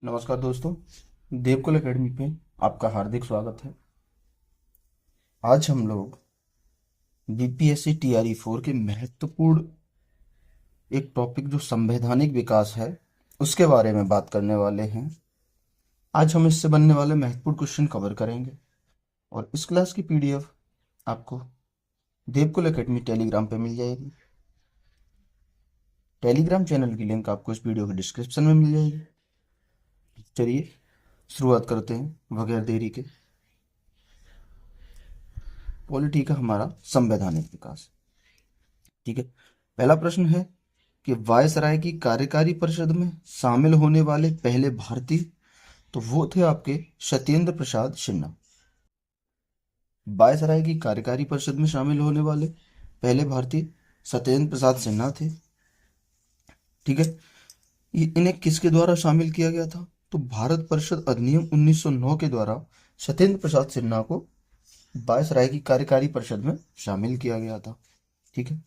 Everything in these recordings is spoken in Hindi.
नमस्कार दोस्तों, देवकुल एकेडमी पे आपका हार्दिक स्वागत है। आज हम लोग बीपीएससी टीआरई 4 के महत्वपूर्ण एक टॉपिक जो संवैधानिक विकास है उसके बारे में बात करने वाले हैं। आज हम इससे बनने वाले महत्वपूर्ण क्वेश्चन कवर करेंगे और इस क्लास की पीडीएफ आपको देवकुल एकेडमी टेलीग्राम पे मिल जाएगी। टेलीग्राम चैनल की लिंक आपको इस वीडियो के डिस्क्रिप्शन में मिल जाएगी। चलिए शुरुआत करते हैं बगैर देरी के। पॉलिटी का हमारा संवैधानिक विकास। ठीक है, पहला प्रश्न है कि वायसराय की कार्यकारी परिषद में शामिल होने वाले पहले भारतीय, तो वो थे आपके सत्येंद्र प्रसाद सिन्हा। वायसराय की कार्यकारी परिषद में शामिल होने वाले पहले भारतीय सत्येंद्र प्रसाद सिन्हा थे। ठीक है, इन्हें किसके द्वारा शामिल किया गया था? तो भारत परिषद अधिनियम 1909 के द्वारा सत्येंद्र प्रसाद सिन्हा को वायसराय की कार्यकारी परिषद में शामिल किया गया था। ठीक है,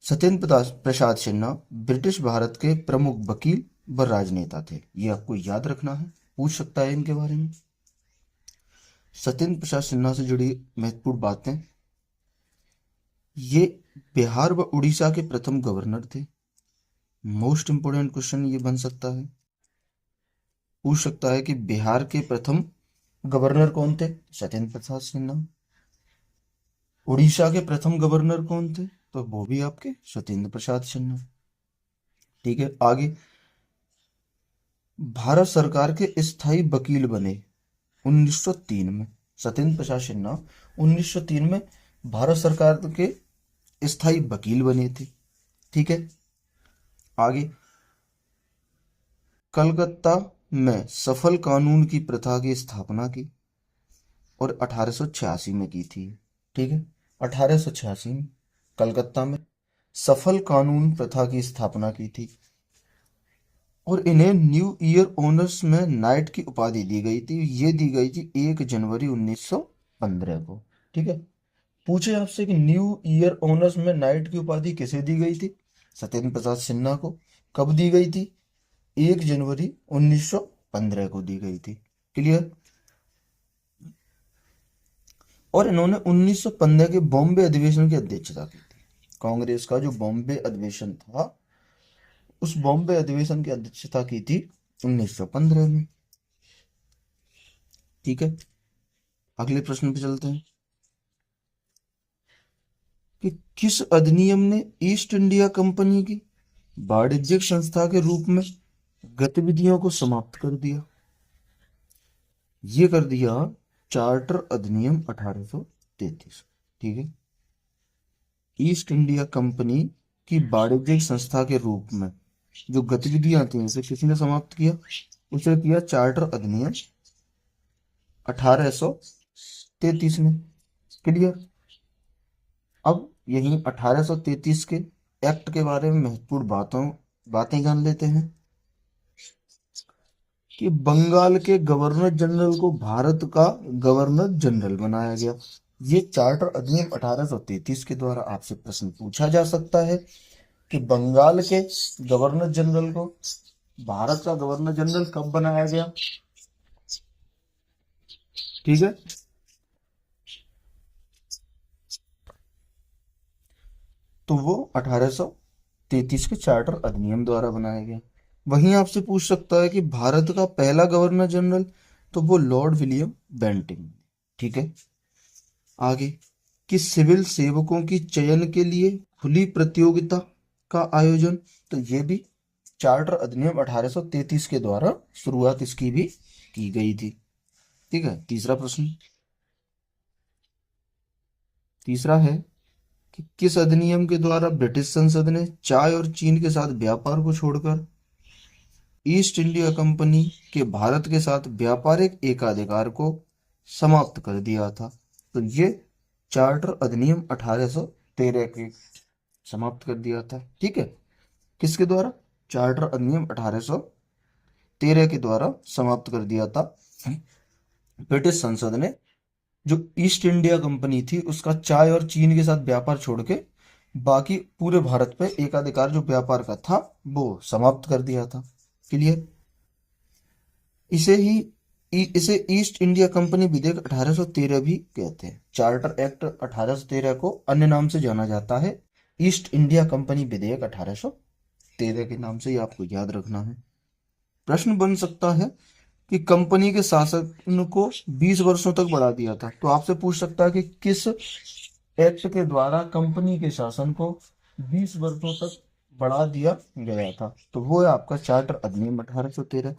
सत्येंद्र प्रसाद सिन्हा ब्रिटिश भारत के प्रमुख वकील व राजनेता थे। ये आपको याद रखना है, पूछ सकता है इनके बारे में। सत्येंद्र प्रसाद सिन्हा से जुड़ी महत्वपूर्ण बातें, ये बिहार व उड़ीसा के प्रथम गवर्नर थे। मोस्ट इंपोर्टेंट क्वेश्चन ये बन सकता है, पूछ सकता है कि बिहार के प्रथम गवर्नर कौन थे? सत्येंद्र प्रसाद सिन्हा। उड़ीसा के प्रथम गवर्नर कौन थे? तो वो भी आपके सत्येंद्र प्रसाद सिन्हा। ठीक है, आगे भारत सरकार के स्थायी वकील बने 1903 में। सत्येंद्र प्रसाद सिन्हा 1903 में भारत सरकार के स्थायी वकील बने थे। ठीक है, आगे कलकत्ता में सफल कानून की प्रथा की स्थापना की और 1886 में की थी। ठीक है, 1886 में कलकत्ता में सफल कानून प्रथा की स्थापना की थी और इन्हें न्यू ईयर ऑनर्स में नाइट की उपाधि दी गई थी। ये दी गई थी 1 जनवरी 1915 को। ठीक है, पूछे आपसे कि न्यू ईयर ऑनर्स में नाइट की उपाधि किसे दी गई थी? सत्येंद्र प्रसाद सिन्हा को। कब दी गई थी? 1 जनवरी 1915 को दी गई थी। क्लियर? और इन्होंने 1915 के बॉम्बे अधिवेशन की अध्यक्षता की थी। कांग्रेस का जो बॉम्बे अधिवेशन था, उस बॉम्बे अधिवेशन की अध्यक्षता की थी 1915 में। ठीक है, अगले प्रश्न पे चलते हैं कि किस अधिनियम ने ईस्ट इंडिया कंपनी की वाणिज्यिक संस्था के रूप में गतिविधियों को समाप्त कर दिया? ये कर दिया चार्टर अधिनियम 1833। ठीक है, ईस्ट इंडिया कंपनी की वाणिज्यिक संस्था के रूप में जो गतिविधियां थी उसे किसने समाप्त किया? उसे किया चार्टर अधिनियम 1833 में। क्लियर? अब यही 1833 के एक्ट के बारे में महत्वपूर्ण बातें जान लेते हैं कि बंगाल के गवर्नर जनरल को भारत का गवर्नर जनरल बनाया गया। ये चार्टर अधिनियम 1833 के द्वारा आपसे प्रश्न पूछा जा सकता है कि बंगाल के गवर्नर जनरल को भारत का गवर्नर जनरल कब बनाया गया? ठीक है, तो वो 1833 के चार्टर अधिनियम द्वारा बनाया गया। वहीं आपसे पूछ सकता है कि भारत का पहला गवर्नर जनरल, तो वो लॉर्ड विलियम बेंटिंग। ठीक है, आगे कि सिविल सेवकों की चयन के लिए खुली प्रतियोगिता का आयोजन, तो ये भी चार्टर अधिनियम 1833 के द्वारा शुरुआत इसकी भी की गई थी। ठीक है, तीसरा प्रश्न, तीसरा है कि किस अधिनियम के द्वारा ब्रिटिश संसद ने चाय और चीन के साथ व्यापार को छोड़कर ईस्ट इंडिया कंपनी के भारत के साथ व्यापारिक एकाधिकार को समाप्त कर दिया था? तो ये चार्टर अधिनियम 1813 के समाप्त कर दिया था। ठीक है, किसके द्वारा? चार्टर अधिनियम 1813 के द्वारा समाप्त कर दिया था। ब्रिटिश संसद ने जो ईस्ट इंडिया कंपनी थी उसका चाय और चीन के साथ व्यापार छोड़ के बाकी पूरे भारत पे एकाधिकार जो व्यापार का था वो समाप्त कर दिया था। क्लियर? इसे ईस्ट इंडिया कंपनी विधेयक 1813 भी कहते हैं। चार्टर एक्ट 1813 को अन्य नाम से जाना जाता है ईस्ट इंडिया कंपनी विधेयक 1813 के नाम से, ही आपको याद रखना है। प्रश्न बन सकता है कि कंपनी के शासन को 20 वर्षों तक बढ़ा दिया था, तो आपसे पूछ सकता है कि किस एक्ट के द्वारा कंपनी के शासन को 20 वर्षों तक बढ़ा दिया गया था, तो वो है आपका चार्टर अधिनियम 1813।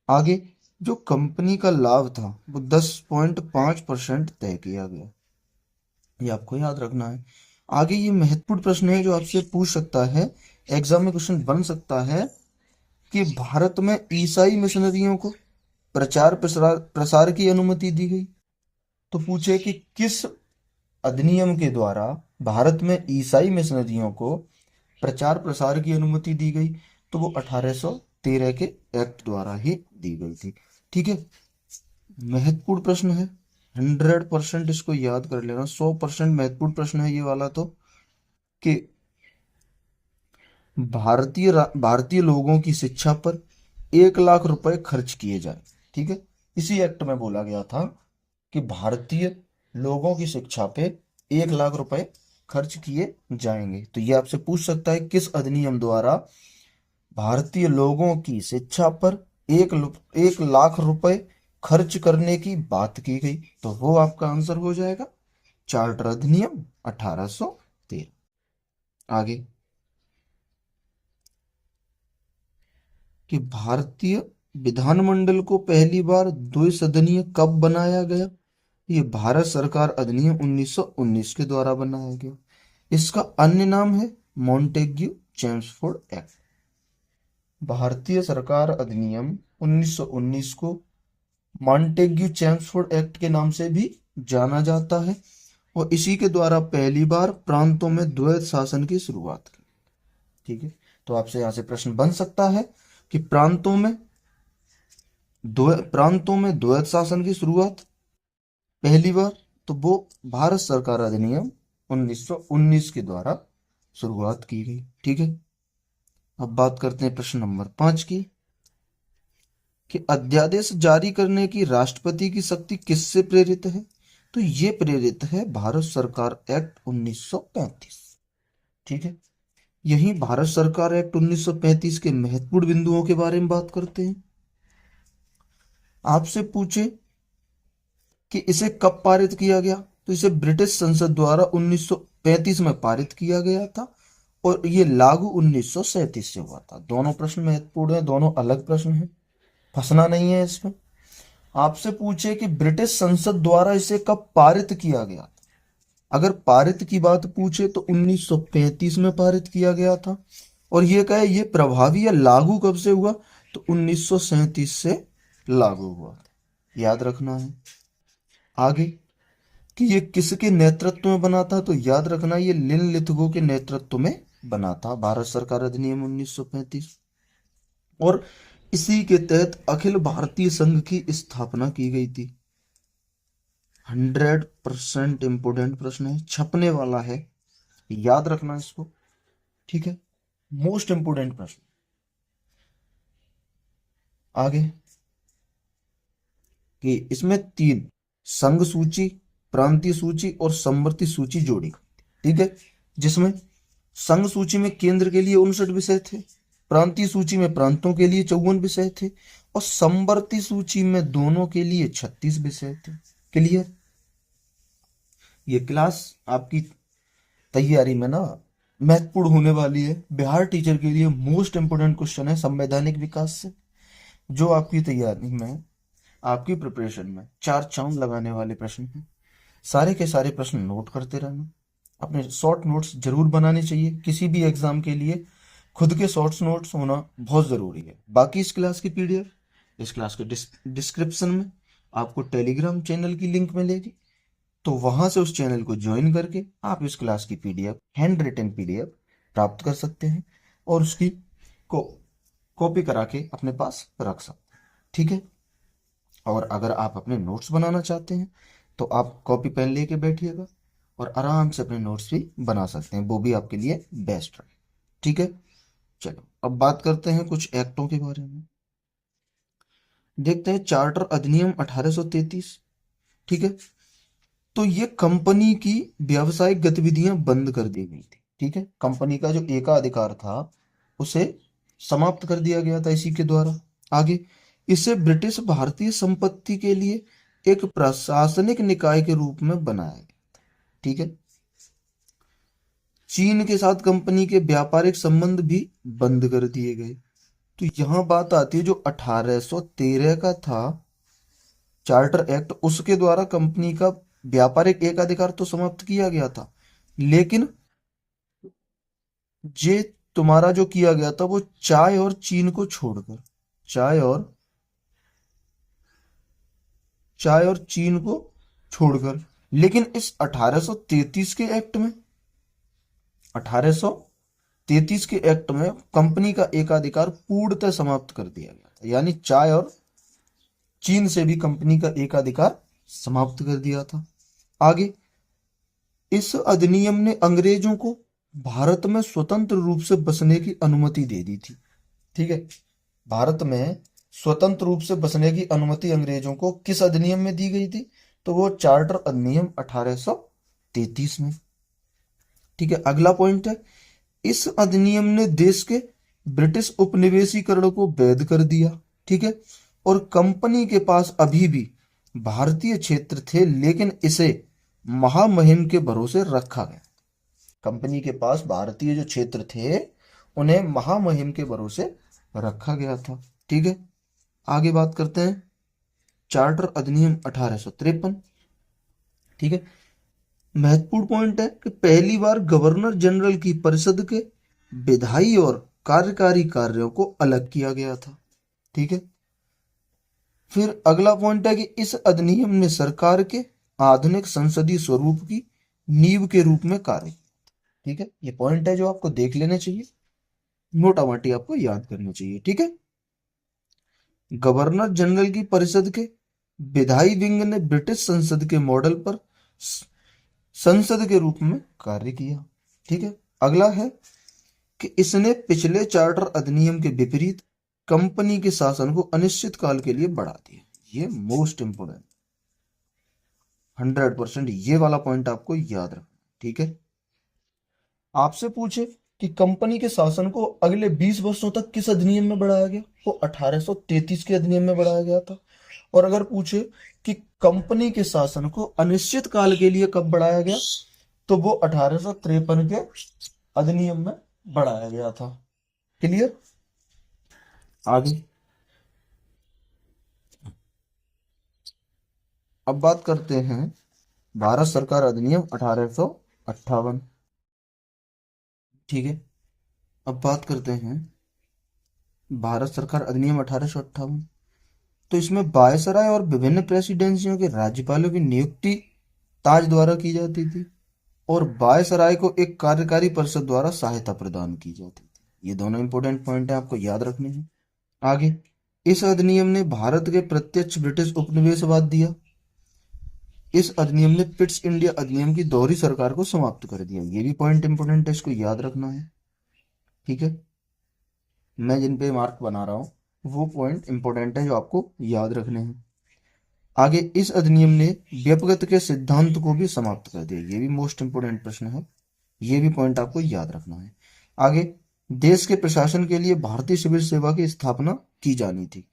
आगे जो कंपनी का लाभ था वो 10.5% तय किया गया, ये आपको याद रखना है। आगे ये महत्वपूर्ण प्रश्न है जो आपसे पूछ सकता है, एग्जाम में क्वेश्चन बन सकता है कि भारत में ईसाई मिशनरियों को प्रचार प्रसार प्रसार की अनुमति दी गई। तो पूछे कि किस अधिनियम के द्वारा भारत में ईसाई मिशनरियों को प्रचार प्रसार की अनुमति दी गई, तो वो 1813 के एक्ट द्वारा ही दी गई थी। ठीक है, महत्वपूर्ण प्रश्न है, 100% इसको याद कर लेना, 100% महत्वपूर्ण प्रश्न है ये वाला। तो कि भारतीय लोगों की शिक्षा पर 1 लाख रुपए खर्च किए जाए। ठीक है, इसी एक्ट में बोला गया था कि भारतीय लोगों की शिक्षा पे 1 लाख रुपए खर्च किए जाएंगे। तो ये आपसे पूछ सकता है किस अधिनियम द्वारा भारतीय लोगों की शिक्षा पर 1 लाख रुपए खर्च करने की बात की गई, तो वो आपका आंसर हो जाएगा चार्टर अधिनियम 1813। आगे कि भारतीय विधानमंडल को पहली बार द्विसदनीय कब बनाया गया? ये भारत सरकार अधिनियम 1919 के द्वारा बनाया गया। इसका अन्य नाम है मॉन्टेग्यू चेम्सफोर्ड एक्ट। भारतीय सरकार अधिनियम 1919 को मॉन्टेग्यू चेम्सफोर्ड एक्ट के नाम से भी जाना जाता है, और इसी के द्वारा पहली बार प्रांतों में द्वैत शासन की शुरुआत की। ठीक है, तो आपसे यहां से प्रश्न बन सकता है कि प्रांतों में द्वैत शासन की शुरुआत पहली बार, तो वो भारत सरकार अधिनियम 1919 के द्वारा शुरुआत की गई। ठीक है, अब बात करते हैं प्रश्न नंबर 5 की, कि अध्यादेश जारी करने की राष्ट्रपति की शक्ति किससे प्रेरित है? तो ये प्रेरित है भारत सरकार एक्ट 1935। ठीक है, यही भारत सरकार एक्ट 1935 के महत्वपूर्ण बिंदुओं के बारे में बात करते हैं। आपसे पूछे कि इसे कब पारित किया गया, तो इसे ब्रिटिश संसद द्वारा 1935 में पारित किया गया था, और ये लागू 1937 से हुआ था। दोनों प्रश्न महत्वपूर्ण है, दोनों अलग प्रश्न है, फंसना नहीं है इसमें। आपसे पूछे कि ब्रिटिश संसद द्वारा इसे कब पारित किया गया, अगर पारित की बात पूछे तो 1935 में पारित किया गया था, और ये कहे ये प्रभावी या लागू कब से हुआ, तो 1937 से लागू हुआ, याद रखना है। आगे कि ये किसके नेतृत्व में बना था, तो याद रखना ये लिनलिथगो के नेतृत्व में बना था, भारत सरकार अधिनियम 1935, और इसी के तहत अखिल भारतीय संघ की स्थापना की गई थी। 100% इंपोर्टेंट प्रश्न है, छपने वाला है, याद रखना इसको। ठीक है, मोस्ट इंपोर्टेंट प्रश्न। आगे कि इसमें 3 संघ सूची, प्रांतीय सूची और समवर्ती सूची जोड़ी। ठीक है, जिसमें संघ सूची में केंद्र के लिए 59 विषय थे, प्रांतीय सूची में प्रांतों के लिए 54 विषय थे, और समवर्ती सूची में दोनों के लिए 36 विषय थे। क्लियर? ये क्लास आपकी तैयारी में ना महत्वपूर्ण होने वाली है, बिहार टीचर के लिए मोस्ट इंपोर्टेंट क्वेश्चन है संवैधानिक विकास से, जो आपकी तैयारी में, आपकी प्रिपरेशन में 4 चांद लगाने वाले प्रश्न हैं। सारे के सारे प्रश्न नोट करते रहना, अपने शॉर्ट नोट्स जरूर बनाने चाहिए, किसी भी एग्जाम के लिए खुद के शॉर्ट्स नोट्स होना बहुत जरूरी है। बाकी इस क्लास की पीडीएफ इस क्लास के डिस्क्रिप्शन में आपको टेलीग्राम चैनल की लिंक मिलेगी, तो वहां से उस चैनल को ज्वाइन करके आप इस क्लास की पीडीएफ, हैंड रिटन पीडीएफ प्राप्त कर सकते हैं, और उसकी को कॉपी करा के अपने पास रख सकते हैं। ठीक है, और अगर आप अपने नोट्स बनाना चाहते हैं तो आप कॉपी पेन लेके बैठिएगा और आराम से अपने नोट्स भी बना सकते हैं, वो भी आपके लिए बेस्ट है। ठीक है, चलो अब बात करते हैं कुछ एक्टों के बारे में। देखते हैं चार्टर अधिनियम 1833। ठीक है, तो ये कंपनी की व्यावसायिक गतिविधियां बंद कर दी गई थी। ठीक है, कंपनी का जो एकाधिकार था उसे समाप्त कर दिया गया था इसी के द्वारा। आगे, इसे ब्रिटिश भारतीय संपत्ति के लिए एक प्रशासनिक निकाय के रूप में बनाया गया। ठीक है, चीन के साथ कंपनी के व्यापारिक संबंध भी बंद कर दिए गए। तो यहां बात आती है जो 1813 का था चार्टर एक्ट, उसके द्वारा कंपनी का व्यापारिक एकाधिकार तो समाप्त किया गया था, लेकिन ये तुम्हारा जो किया गया था वो चाय और चीन को छोड़कर, चाय और चाय और चीन को छोड़कर। लेकिन इस 1833 के एक्ट में 1833 के एक्ट में कंपनी का एकाधिकार पूर्णतः समाप्त कर दिया गया था, यानी चाय और चीन से भी कंपनी का एकाधिकार समाप्त कर दिया था। आगे, इस अधिनियम ने अंग्रेजों को भारत में स्वतंत्र रूप से बसने की अनुमति दे दी थी। ठीक है, भारत में स्वतंत्र रूप से बसने की अनुमति अंग्रेजों को किस अधिनियम में दी गई थी? तो वो चार्टर अधिनियम 1833 में। ठीक है, अगला पॉइंट है, इस अधिनियम ने देश के ब्रिटिश उपनिवेशीकरण को वैध कर दिया। ठीक है, और कंपनी के पास अभी भी भारतीय क्षेत्र थे, लेकिन इसे महामहिम के भरोसे रखा गया। कंपनी के पास भारतीय जो क्षेत्र थे उन्हें महामहिम के भरोसे रखा गया था। ठीक है, आगे बात करते हैं चार्टर अधिनियम 1853। ठीक है, महत्वपूर्ण पॉइंट है कि पहली बार गवर्नर जनरल की परिषद के विधायी और कार्यकारी कार्यों को अलग किया गया था। ठीक है, फिर अगला पॉइंट है कि इस अधिनियम ने सरकार के आधुनिक संसदीय स्वरूप की नींव के रूप में कार्य किया। ठीक है, ये पॉइंट है जो आपको देख लेने चाहिए, मोटा मोटी आपको याद करना चाहिए। ठीक है, गवर्नर जनरल की परिषद के विधायी विंग ने ब्रिटिश संसद के मॉडल पर संसद के रूप में कार्य किया। ठीक है, अगला है कि इसने पिछले चार्टर अधिनियम के विपरीत कंपनी के शासन को अनिश्चित काल के लिए बढ़ा दिया। ये मोस्ट इंपोर्टेंट 100% ये वाला पॉइंट आपको याद रखना। ठीक है, आपसे पूछे कि कंपनी के शासन को अगले 20 वर्षों तक किस अधिनियम में बढ़ाया गया, वो 1833 के अधिनियम में बढ़ाया गया था। और अगर पूछे कि कंपनी के शासन को अनिश्चित काल के लिए कब बढ़ाया गया, तो वो 1853 के अधिनियम में बढ़ाया गया था। क्लियर? आगे अब बात करते हैं भारत सरकार अधिनियम 1858। ठीक है, अब बात करते हैं भारत सरकार अधिनियम 1858। तो इसमें वायसराय और विभिन्न प्रेसिडेंसियों के राज्यपालों की नियुक्ति ताज द्वारा की जाती थी, और वायसराय को एक कार्यकारी परिषद द्वारा सहायता प्रदान की जाती थी। ये दोनों इंपॉर्टेंट पॉइंट है, आपको याद रखने हैं। आगे, इस अधिनियम ने भारत के प्रत्यक्ष ब्रिटिश उपनिवेशवाद दिया। इस अधिनियम ने पिट्स इंडिया अधिनियम की दोहरी सरकार को समाप्त कर दिया। ये भी पॉइंट इंपॉर्टेंट है, इसको याद रखना है। ठीक है, मैं जिन पे मार्क बना रहा हूं वो पॉइंट इंपॉर्टेंट है जो आपको याद रखने हैं। आगे, इस अधिनियम ने व्यक्तिगत के सिद्धांत को भी समाप्त कर दिया। ये भी मोस्ट इंपोर्टेंट प्रश्न है, ये भी पॉइंट आपको याद रखना है। आगे, देश के प्रशासन के लिए भारतीय सिविल सेवा की स्थापना की जानी थी।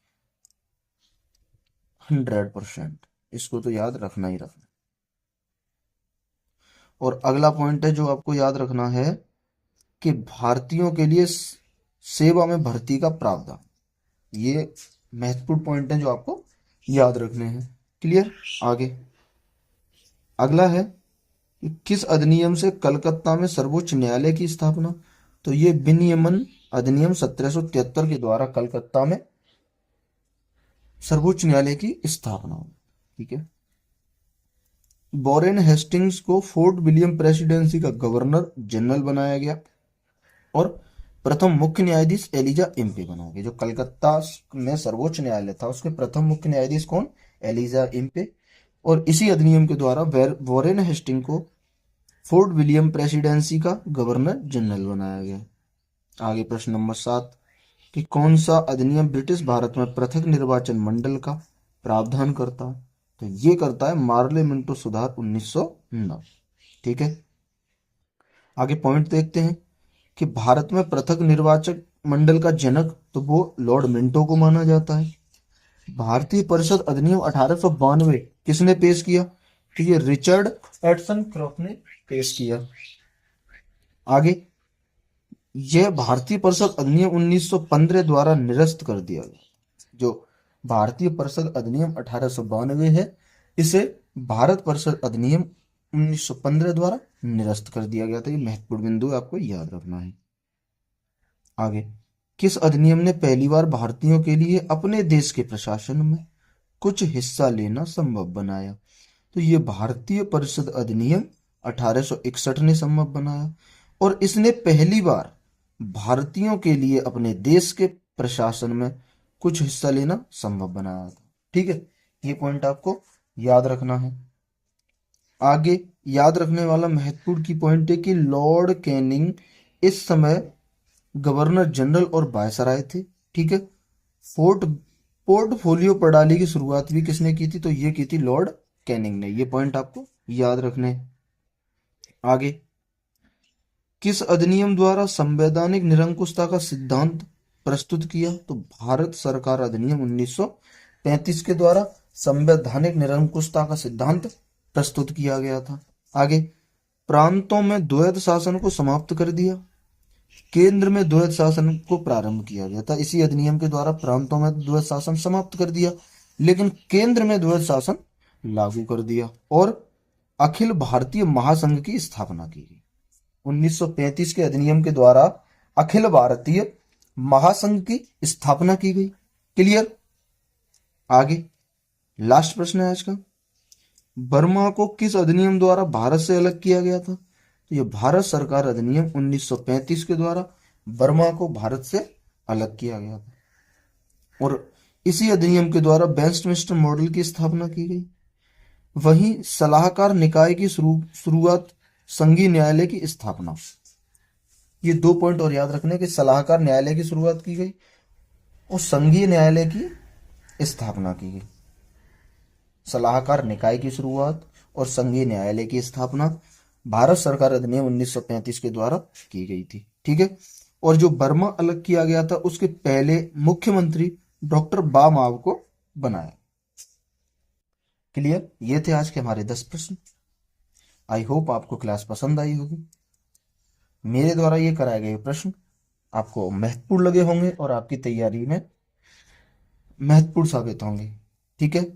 100% इसको तो याद रखना ही रखना। और अगला पॉइंट है जो आपको याद रखना है कि भारतीयों के लिए सेवा में भर्ती का प्रावधान। ये महत्वपूर्ण पॉइंट है जो आपको याद रखने हैं। क्लियर? आगे अगला है कि किस अधिनियम से कलकत्ता में सर्वोच्च न्यायालय की स्थापना? तो ये विनियमन अधिनियम 1773 के द्वारा कलकत्ता में सर्वोच्च न्यायालय की स्थापना हुई। ठीक है, वॉरेन हेस्टिंग्स को फोर्ट विलियम प्रेसिडेंसी का गवर्नर जनरल बनाया गया, और प्रथम मुख्य न्यायाधीश एलिजा इम्पे बनाया गया। जो कलकत्ता में सर्वोच्च न्यायालय था उसके प्रथम मुख्य न्यायाधीश कौन? Elijah Impey. और इसी अधिनियम के द्वारा वॉरेन हेस्टिंग को फोर्ट विलियम प्रेसिडेंसी का गवर्नर जनरल बनाया गया। आगे प्रश्न नंबर 7, कि कौन सा अधिनियम ब्रिटिश भारत में पृथक निर्वाचन मंडल का प्रावधान करता है? तो ये करता है मार्ले मिंटो सुधार 1909। ठीक है, आगे पॉइंट देखते हैं कि भारत में पृथक निर्वाचक मंडल का जनक तो वो लॉर्ड मिंटो को माना जाता है। भारतीय परिषद अधिनियम 1892 किसने पेश किया? तो ये रिचर्ड एडसन क्रॉफ ने पेश किया। आगे, यह भारतीय परिषद अधिनियम 1915 द्वारा निरस्त कर दिया गया। जो भारतीय परिषद अधिनियम 1892 है, इसे भारत परिषद अधिनियम 1915 द्वारा निरस्त कर दिया गया था। ये महत्वपूर्ण बिंदु आपको याद रखना है। आगे, किस अधिनियम ने पहली बार भारतीयों के लिए अपने देश के प्रशासन में कुछ हिस्सा लेना संभव बनाया? तो ये भारतीय परिषद अधिनियम 1861 ने संभव बनाया और इसने पहली बार भारतीयों के लिए अपने देश के प्रशासन में कुछ हिस्सा लेना संभव बनाया था। ठीक है, ये पॉइंट आपको याद रखना है। आगे याद रखने वाला महत्वपूर्ण की पॉइंट है कि लॉर्ड कैनिंग इस समय गवर्नर जनरल और वायसराय थे। ठीक है, पोर्टफोलियो प्रणाली की शुरुआत भी किसने की थी? तो ये की थी लॉर्ड कैनिंग ने। ये पॉइंट आपको याद रखने हैं। आगे, किस अधिनियम द्वारा संवैधानिक निरंकुशता का सिद्धांत प्रस्तुत किया? तो भारत सरकार अधिनियम 1935 के द्वारा संवैधानिक निरंकुशता का सिद्धांत प्रस्तुत किया गया था। आगे, प्रांतों में द्वैध शासन को समाप्त कर दिया, केंद्र में द्वैध शासन को प्रारंभ किया गया था। इसी अधिनियम के द्वारा प्रांतों में द्वैध शासन समाप्त कर दिया, लेकिन केंद्र में द्वैध शासन लागू कर दिया और अखिल भारतीय महासंघ की स्थापना की गई। 1935 के अधिनियम के द्वारा अखिल भारतीय महासंघ की स्थापना की गई। क्लियर? आगे लास्ट प्रश्न है आज का, बर्मा को किस अधिनियम द्वारा भारत से अलग किया गया था? तो यह भारत सरकार अधिनियम 1935 के द्वारा बर्मा को भारत से अलग किया गया था और इसी अधिनियम के द्वारा वेस्टमिंस्टर मॉडल की स्थापना की गई। वहीं सलाहकार निकाय की शुरुआत, संघीय न्यायालय की स्थापना। ये 2 पॉइंट और याद रखने के, सलाहकार न्यायालय की शुरुआत की गई और संघीय न्यायालय की स्थापना की गई। सलाहकार निकाय की शुरुआत और संघीय न्यायालय की स्थापना भारत सरकार अधिनियम 1935 के द्वारा की गई थी। ठीक है, और जो बर्मा अलग किया गया था उसके पहले मुख्यमंत्री डॉक्टर बामाव को बनाया। क्लियर? ये थे आज के हमारे 10 प्रश्न। आई होप आपको क्लास पसंद आई होगी। मेरे द्वारा ये कराए गए प्रश्न आपको महत्वपूर्ण लगे होंगे और आपकी तैयारी में महत्वपूर्ण साबित होंगे। ठीक है,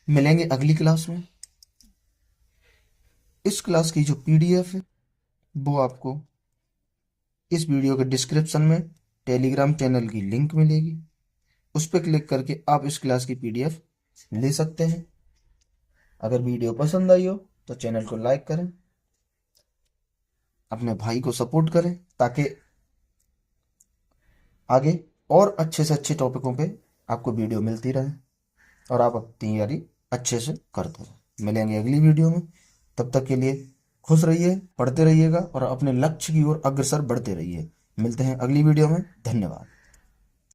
मिलेंगे अगली क्लास में। इस क्लास की जो पीडीएफ है वो आपको इस वीडियो के डिस्क्रिप्शन में टेलीग्राम चैनल की लिंक मिलेगी, उस पर क्लिक करके आप इस क्लास की पीडीएफ ले सकते हैं। अगर वीडियो पसंद आई हो तो चैनल को लाइक करें, अपने भाई को सपोर्ट करें ताकि आगे और अच्छे से अच्छे टॉपिकों पे आपको वीडियो मिलती रहे और आप अपनी तैयारी अच्छे से करते रहें। मिलेंगे अगली वीडियो में, तब तक के लिए खुश रहिए, पढ़ते रहिएगा और अपने लक्ष्य की ओर अग्रसर बढ़ते रहिए। मिलते हैं अगली वीडियो में। धन्यवाद।